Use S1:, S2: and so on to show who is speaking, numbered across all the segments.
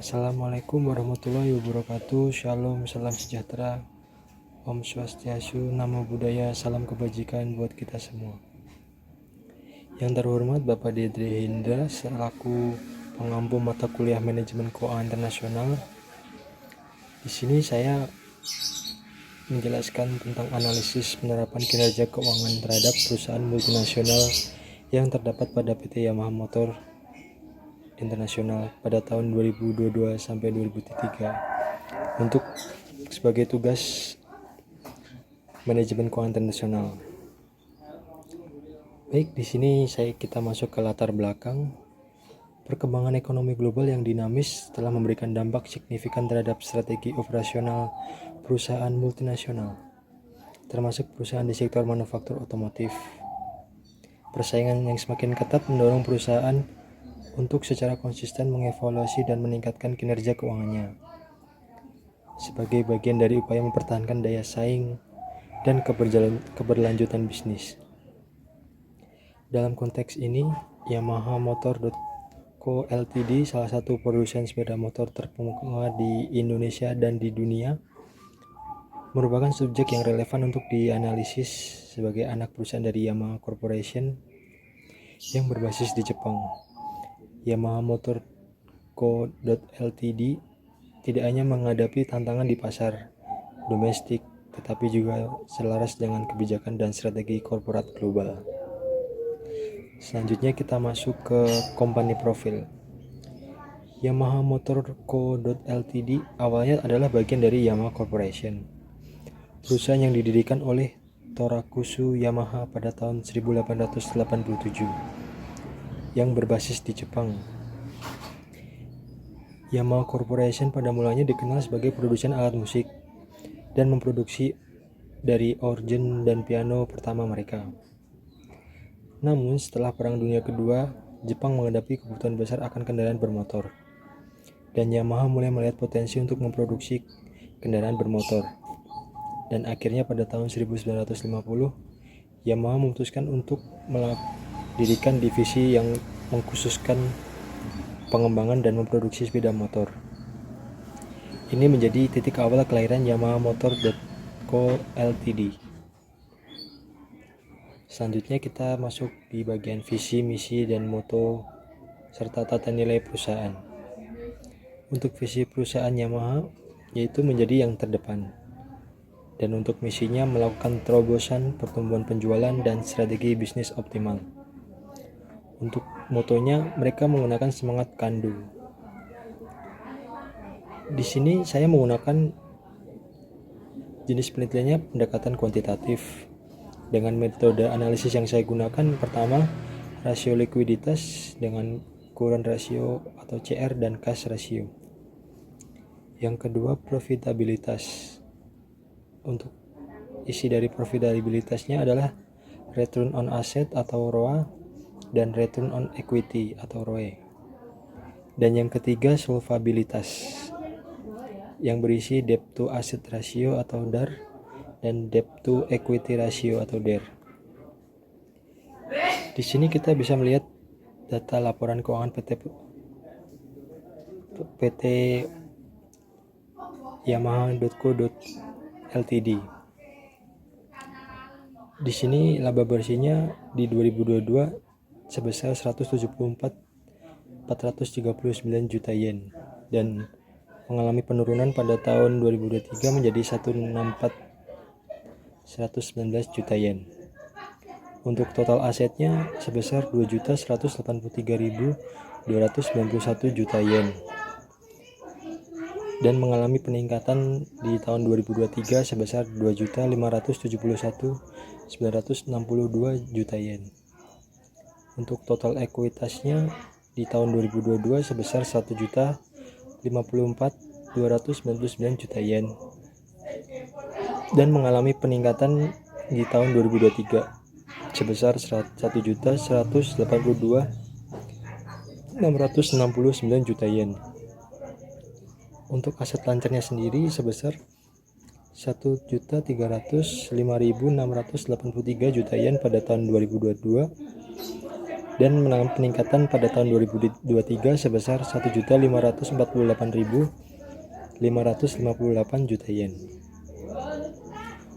S1: Assalamualaikum warahmatullahi wabarakatuh. Shalom, salam sejahtera. Om Swastiastu, Namo Buddhaya, salam kebajikan buat kita semua. Yang terhormat Bapak Dedri Hendra selaku pengampu mata kuliah Manajemen Keuangan Internasional. Di sini saya menjelaskan tentang analisis penerapan kinerja keuangan terhadap perusahaan multinasional yang terdapat pada PT Yamaha Motor Internasional pada tahun 2022 sampai 2003 untuk sebagai tugas manajemen keuangan internasional. Baik, di sini kita masuk ke latar belakang. Perkembangan ekonomi global yang dinamis telah memberikan dampak signifikan terhadap strategi operasional perusahaan multinasional, termasuk perusahaan di sektor manufaktur otomotif. Persaingan yang semakin ketat mendorong perusahaan untuk secara konsisten mengevaluasi dan meningkatkan kinerja keuangannya sebagai bagian dari upaya mempertahankan daya saing dan keberlanjutan bisnis. Dalam konteks ini, Yamaha Motor Co. Ltd, salah satu produsen sepeda motor terkemuka di Indonesia dan di dunia, merupakan subjek yang relevan untuk dianalisis sebagai anak perusahaan dari Yamaha Corporation yang berbasis di Jepang. Yamaha Motor Co. Ltd tidak hanya menghadapi tantangan di pasar domestik, tetapi juga selaras dengan kebijakan dan strategi korporat global. Selanjutnya kita masuk ke company profile. Yamaha Motor Co. Ltd awalnya adalah bagian dari Yamaha Corporation, perusahaan yang didirikan oleh Torakusu Yamaha pada tahun 1887 yang berbasis di Jepang. Yamaha Corporation pada mulanya dikenal sebagai produsen alat musik dan memproduksi dari organ dan piano pertama mereka. Namun setelah Perang Dunia Kedua, Jepang menghadapi kebutuhan besar akan kendaraan bermotor, dan Yamaha mulai melihat potensi untuk memproduksi kendaraan bermotor. Dan akhirnya pada tahun 1950, Yamaha memutuskan untuk mendirikan divisi yang mengkhususkan pengembangan dan memproduksi sepeda motor. Ini menjadi titik awal kelahiran Yamaha Motor Co. Ltd. Selanjutnya kita masuk di bagian visi, misi, dan moto serta tata nilai perusahaan. Untuk visi perusahaan Yamaha yaitu menjadi yang terdepan, dan untuk misinya melakukan terobosan pertumbuhan penjualan dan strategi bisnis optimal. Untuk motonya mereka menggunakan semangat kandu. Di sini saya menggunakan jenis penelitiannya pendekatan kuantitatif. Dengan metode analisis yang saya gunakan, pertama rasio likuiditas dengan current ratio atau CR dan cash ratio. Yang kedua profitabilitas. Untuk isi dari profitabilitasnya adalah return on asset atau ROA dan return on equity atau ROE. Dan yang ketiga solvabilitas, yang berisi debt to asset ratio atau DAR dan debt to equity ratio atau DER. Di sini kita bisa melihat data laporan keuangan PT Yamaha Co. Ltd. Di sini laba bersihnya di 2022 sebesar 174.439 juta yen dan mengalami penurunan pada tahun 2023 menjadi 119 juta yen. Untuk total asetnya sebesar 2.183.291 juta yen dan mengalami peningkatan di tahun 2023 sebesar 2.571.962 juta yen. Untuk total ekuitasnya di tahun 2022 sebesar 1.054.299 juta yen dan mengalami peningkatan di tahun 2023 sebesar 1.182.669 juta yen. Untuk aset lancarnya sendiri sebesar 1.305.683 juta yen pada tahun 2022 dan mengalami peningkatan pada tahun 2023 sebesar 1.548.558 juta yen.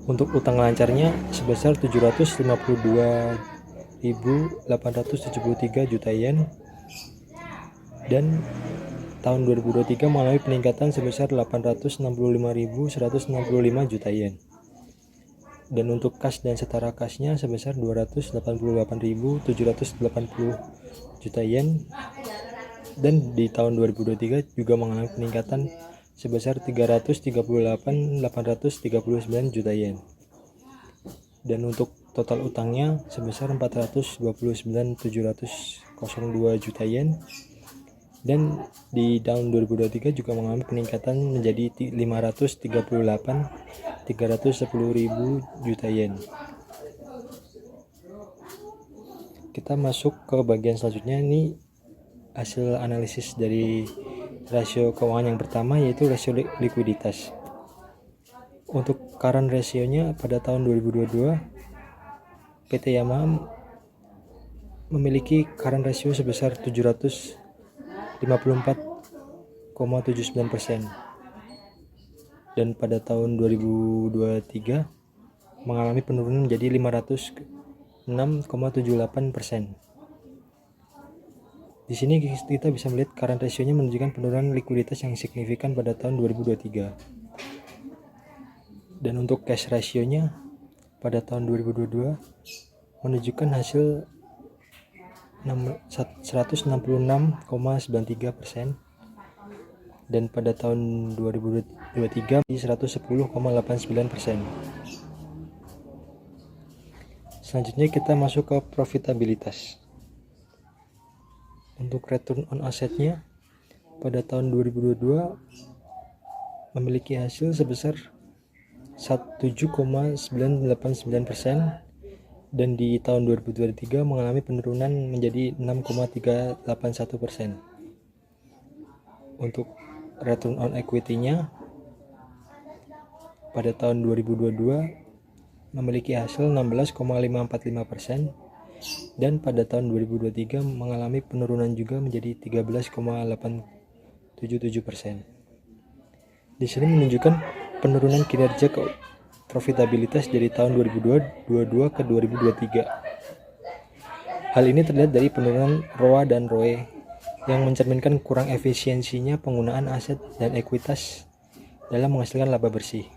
S1: Untuk utang lancarnya sebesar 752.873 juta yen, dan tahun 2023 mengalami peningkatan sebesar 865.165 juta yen. Dan untuk kas dan setara kasnya sebesar 288.780 juta yen, dan di tahun 2023 juga mengalami peningkatan sebesar 338.839 juta yen. Dan untuk total utangnya sebesar 429.702 juta yen, dan di tahun 2023 juga mengalami peningkatan menjadi 538.310.000 juta yen. Kita masuk ke bagian selanjutnya, ini hasil analisis dari rasio keuangan yang pertama, yaitu rasio likuiditas. Untuk current ratio-nya pada tahun 2022 PT Yamaha memiliki current ratio sebesar 754,79%, dan pada tahun 2023 mengalami penurunan menjadi 506,78%. Di sini kita bisa melihat current ratio-nya menunjukkan penurunan likuiditas yang signifikan pada tahun 2023. Dan untuk cash ratio-nya pada tahun 2022 menunjukkan hasil 166,93%, dan pada tahun 2023 di 110,89%. Selanjutnya kita masuk ke profitabilitas. Untuk return on asset-nya pada tahun 2022 memiliki hasil sebesar 7,989%, dan di tahun 2023 mengalami penurunan menjadi 6,381%. Untuk return on equity-nya pada tahun 2022 memiliki hasil 16,545%, dan pada tahun 2023 mengalami penurunan juga menjadi 13,877%. Di sini menunjukkan penurunan kinerja ke profitabilitas dari tahun 2022 ke 2023. Hal ini terlihat dari penurunan ROA dan ROE yang mencerminkan kurang efisiensinya penggunaan aset dan ekuitas dalam menghasilkan laba bersih.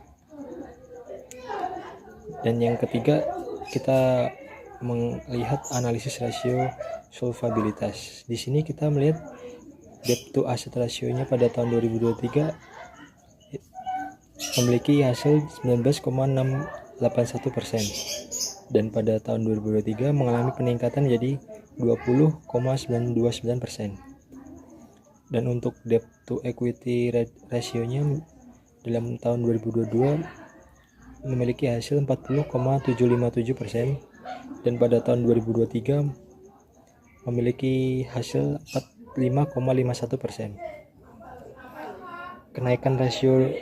S1: Dan yang ketiga, kita melihat analisis rasio solvabilitas. Di sini kita melihat debt to asset ratio-nya pada tahun 2023 memiliki hasil 19,681%, dan pada tahun 2023 mengalami peningkatan menjadi 20,929%. Dan untuk debt to equity ratio-nya dalam tahun 2022 memiliki hasil 40,757%, dan pada tahun 2023 memiliki hasil 45,51%. Kenaikan rasio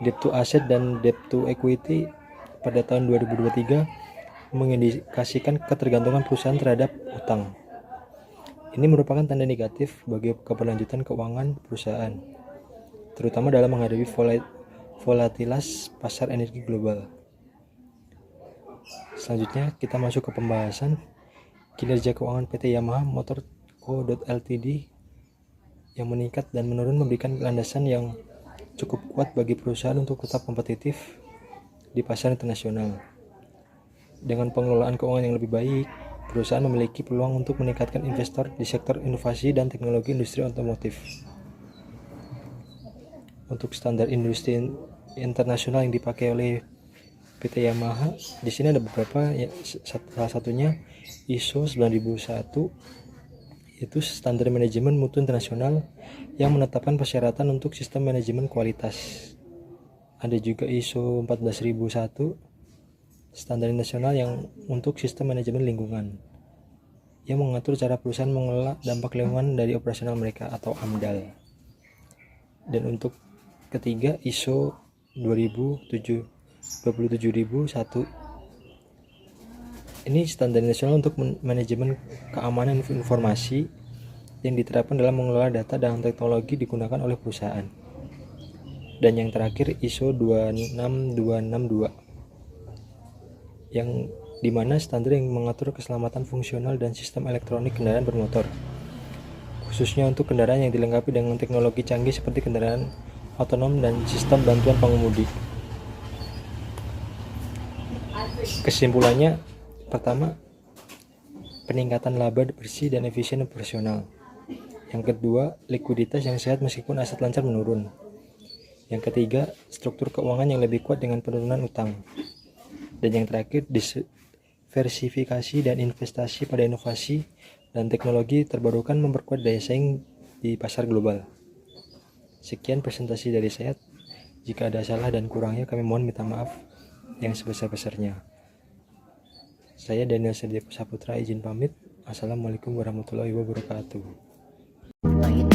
S1: debt to asset dan debt to equity pada tahun 2023 mengindikasikan ketergantungan perusahaan terhadap utang. Ini merupakan tanda negatif bagi keberlanjutan keuangan perusahaan, terutama dalam menghadapi volatilitas pasar energi global. Selanjutnya kita masuk ke pembahasan kinerja keuangan PT Yamaha Motor Co. Ltd. yang meningkat dan menurun memberikan landasan yang cukup kuat bagi perusahaan untuk tetap kompetitif di pasar internasional. Dengan pengelolaan keuangan yang lebih baik, perusahaan memiliki peluang untuk meningkatkan investor di sektor inovasi dan teknologi industri otomotif. Untuk standar industri internasional yang dipakai oleh PT Yamaha, di sini ada beberapa, ya, salah satunya ISO 9001, yaitu standar manajemen mutu internasional yang menetapkan persyaratan untuk sistem manajemen kualitas. Ada juga ISO 14001, standar nasional yang untuk sistem manajemen lingkungan, yang mengatur cara perusahaan mengelola dampak lingkungan dari operasional mereka atau AMDAL. Dan untuk ketiga ISO 27001, Ini standar nasional untuk manajemen keamanan informasi yang diterapkan dalam mengelola data dan teknologi digunakan oleh perusahaan. Dan yang terakhir ISO 26262 yang dimana standar yang mengatur keselamatan fungsional dan sistem elektronik kendaraan bermotor, khususnya untuk kendaraan yang dilengkapi dengan teknologi canggih seperti kendaraan otonom dan sistem bantuan pengemudi. Kesimpulannya, pertama, peningkatan laba bersih dan efisien operasional. Yang kedua, likuiditas yang sehat meskipun aset lancar menurun. Yang ketiga, struktur keuangan yang lebih kuat dengan penurunan utang. Dan yang terakhir, diversifikasi dan investasi pada inovasi dan teknologi terbarukan memperkuat daya saing di pasar global. Sekian presentasi dari saya. Jika ada salah dan kurangnya, kami mohon minta maaf yang sebesar-besarnya. Saya Daniel Serdia Saputra izin pamit. Assalamualaikum warahmatullahi wabarakatuh.